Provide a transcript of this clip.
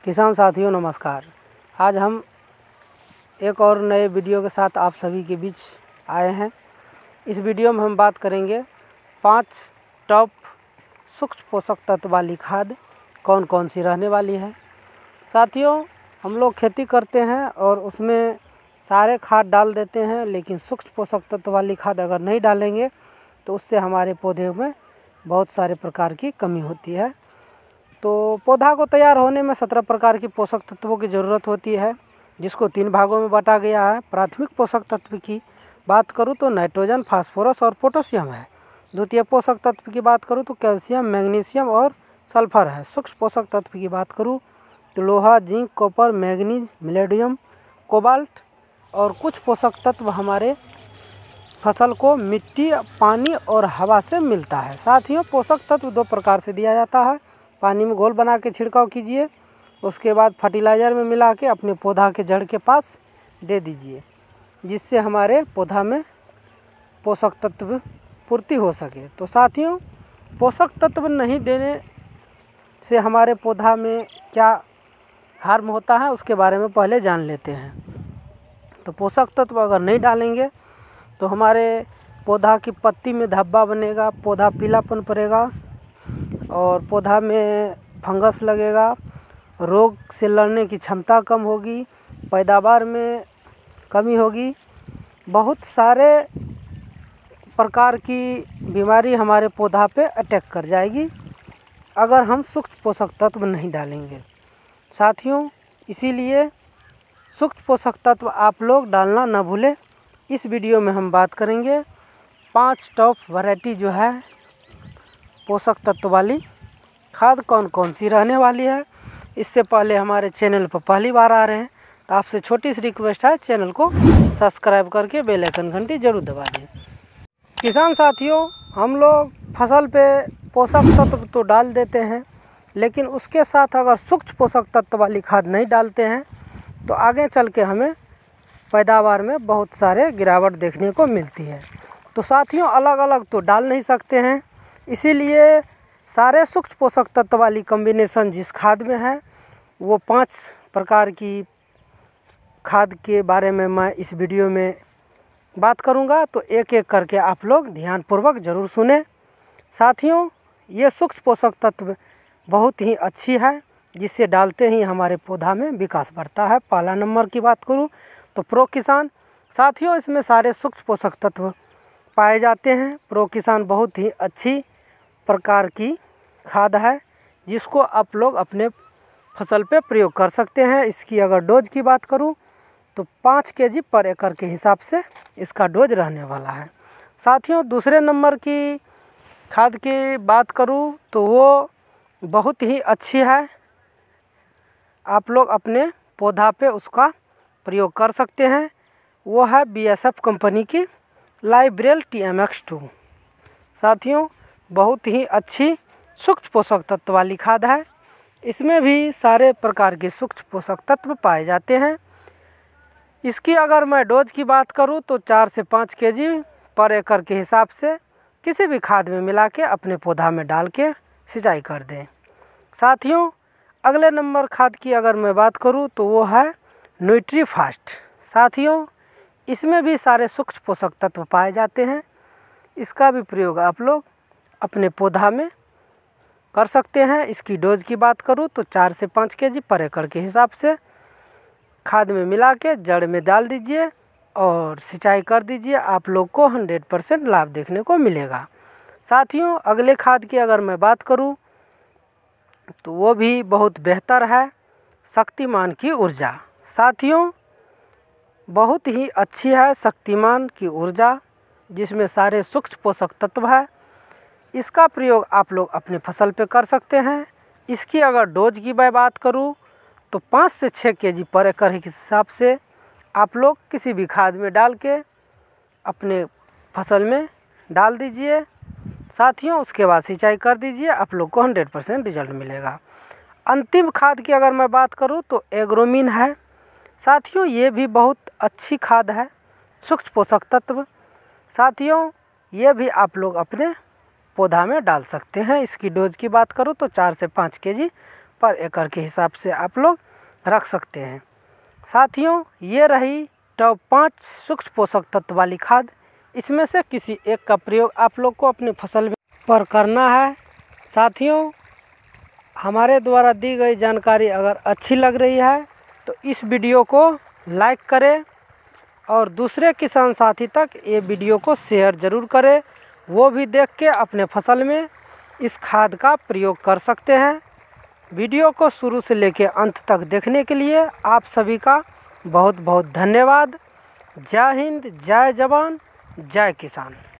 किसान साथियों नमस्कार। आज हम एक और नए वीडियो के साथ आप सभी के बीच आए हैं। इस वीडियो में हम बात करेंगे 5 टॉप सूक्ष्म पोषक तत्व वाली खाद कौन कौन सी रहने वाली है। साथियों, हम लोग खेती करते हैं और उसमें सारे खाद डाल देते हैं, लेकिन सूक्ष्म पोषक तत्व वाली खाद अगर नहीं डालेंगे तो उससे हमारे पौधे में बहुत सारे प्रकार की कमी होती है। तो पौधा को तैयार होने में 17 प्रकार की पोषक तत्वों की ज़रूरत होती है, जिसको 3 भागों में बांटा गया है। प्राथमिक पोषक तत्व की बात करूँ तो नाइट्रोजन, फास्फोरस और पोटेशियम है। द्वितीय पोषक तत्व की बात करूँ तो कैल्शियम, मैग्नीशियम और सल्फर है। सूक्ष्म पोषक तत्व की बात करूँ तो लोहा, जिंक, कॉपर, मैग्नीज, मिलेडियम, कोबाल्ट और कुछ पोषक तत्व हमारे फसल को मिट्टी, पानी और हवा से मिलता है। साथियों, पोषक तत्व 2 प्रकार से दिया जाता है। पानी में घोल बना के छिड़काव कीजिए, उसके बाद फर्टिलाइज़र में मिला के अपने पौधा के जड़ के पास दे दीजिए, जिससे हमारे पौधा में पोषक तत्व पूर्ति हो सके। तो साथियों, पोषक तत्व नहीं देने से हमारे पौधा में क्या हार्म होता है उसके बारे में पहले जान लेते हैं। तो पोषक तत्व अगर नहीं डालेंगे तो हमारे पौधा की पत्ती में धब्बा बनेगा, पौधा पीलापन पड़ेगा और पौधा में फंगस लगेगा, रोग से लड़ने की क्षमता कम होगी, पैदावार में कमी होगी, बहुत सारे प्रकार की बीमारी हमारे पौधा पे अटैक कर जाएगी अगर हम सूक्ष्म पोषक तत्व नहीं डालेंगे। साथियों, इसीलिए सूक्ष्म पोषक तत्व आप लोग डालना न भूलें। इस वीडियो में हम बात करेंगे 5 टॉप वैरायटी जो है पोषक तत्व वाली खाद कौन कौन सी रहने वाली है। इससे पहले हमारे चैनल पर पहली बार आ रहे हैं तो आपसे छोटी सी रिक्वेस्ट है, चैनल को सब्सक्राइब करके बेल आइकन घंटी जरूर दबा दें। किसान साथियों, हम लोग फसल पे पोषक तत्व तो डाल देते हैं, लेकिन उसके साथ अगर सूक्ष्म पोषक तत्व वाली खाद नहीं डालते हैं तो आगे चल के हमें पैदावार में बहुत सारे गिरावट देखने को मिलती है। तो साथियों, अलग अलग तो डाल नहीं सकते हैं, इसीलिए सारे सूक्ष्म पोषक तत्व वाली कॉम्बिनेशन जिस खाद में है वो 5 प्रकार की खाद के बारे में मैं इस वीडियो में बात करूंगा। तो एक एक करके आप लोग ध्यानपूर्वक ज़रूर सुने। साथियों, ये सूक्ष्म पोषक तत्व बहुत ही अच्छी है, जिससे डालते ही हमारे पौधा में विकास बढ़ता है। पहला नंबर की बात करूं तो प्रो किसान। साथियों, इसमें सारे सूक्ष्म पोषक तत्व पाए जाते हैं। प्रो किसान बहुत ही अच्छी प्रकार की खाद है, जिसको आप लोग अपने फसल पे प्रयोग कर सकते हैं। इसकी अगर डोज की बात करूं तो 5 kg पर एकड़ के हिसाब से इसका डोज रहने वाला है। साथियों, दूसरे नंबर की खाद की बात करूं तो वो बहुत ही अच्छी है, आप लोग अपने पौधा पे उसका प्रयोग कर सकते हैं। वो है BSF कंपनी की लाइब्रेल TMX2। साथियों, बहुत ही अच्छी सूक्ष्म पोषक तत्व वाली खाद है। इसमें भी सारे प्रकार के सूक्ष्म पोषक तत्व पाए जाते हैं। इसकी अगर मैं डोज की बात करूं तो 4 से 5 kg पर एकड़ के हिसाब से किसी भी खाद में मिला के अपने पौधा में डाल के सिंचाई कर दें। साथियों, अगले नंबर खाद की अगर मैं बात करूं तो वो है न्यूट्रीफास्ट। साथियों, इसमें भी सारे सूक्ष्म पोषक तत्व पाए जाते हैं। इसका भी प्रयोग आप लोग अपने पौधा में कर सकते हैं। इसकी डोज की बात करूं तो 4 से 5 kg पर एकड़ के हिसाब से खाद में मिला के जड़ में डाल दीजिए और सिंचाई कर दीजिए। आप लोग को 100% लाभ देखने को मिलेगा। साथियों, अगले खाद की अगर मैं बात करूं तो वो भी बहुत बेहतर है, शक्तिमान की ऊर्जा। साथियों, बहुत ही अच्छी है शक्तिमान की ऊर्जा, जिसमें सारे सूक्ष्म पोषक तत्व है। इसका प्रयोग आप लोग अपने फसल पे कर सकते हैं। इसकी अगर डोज की मैं बात करूं तो 5 से 6 kg पर एकड़ के हिसाब से आप लोग किसी भी खाद में डाल के अपने फसल में डाल दीजिए। साथियों, उसके बाद सिंचाई कर दीजिए, आप लोग को 100% रिजल्ट मिलेगा। अंतिम खाद की अगर मैं बात करूं तो एग्रोमीन है। साथियों, ये भी बहुत अच्छी खाद है, सूक्ष्म पोषक तत्व। साथियों, ये भी आप लोग अपने पौधा में डाल सकते हैं। इसकी डोज की बात करूं तो 4 से 5 kg पर एकड़ के हिसाब से आप लोग रख सकते हैं। साथियों, ये रही टॉप 5 सूक्ष्म पोषक तत्व वाली खाद। इसमें से किसी एक का प्रयोग आप लोग को अपने फसल पर करना है। साथियों, हमारे द्वारा दी गई जानकारी अगर अच्छी लग रही है तो इस वीडियो को लाइक करें और दूसरे किसान साथी तक ये वीडियो को शेयर ज़रूर करें। वो भी देख के अपने फसल में इस खाद का प्रयोग कर सकते हैं। वीडियो को शुरू से लेकर अंत तक देखने के लिए आप सभी का बहुत बहुत धन्यवाद। जय हिंद, जय जवान, जय किसान।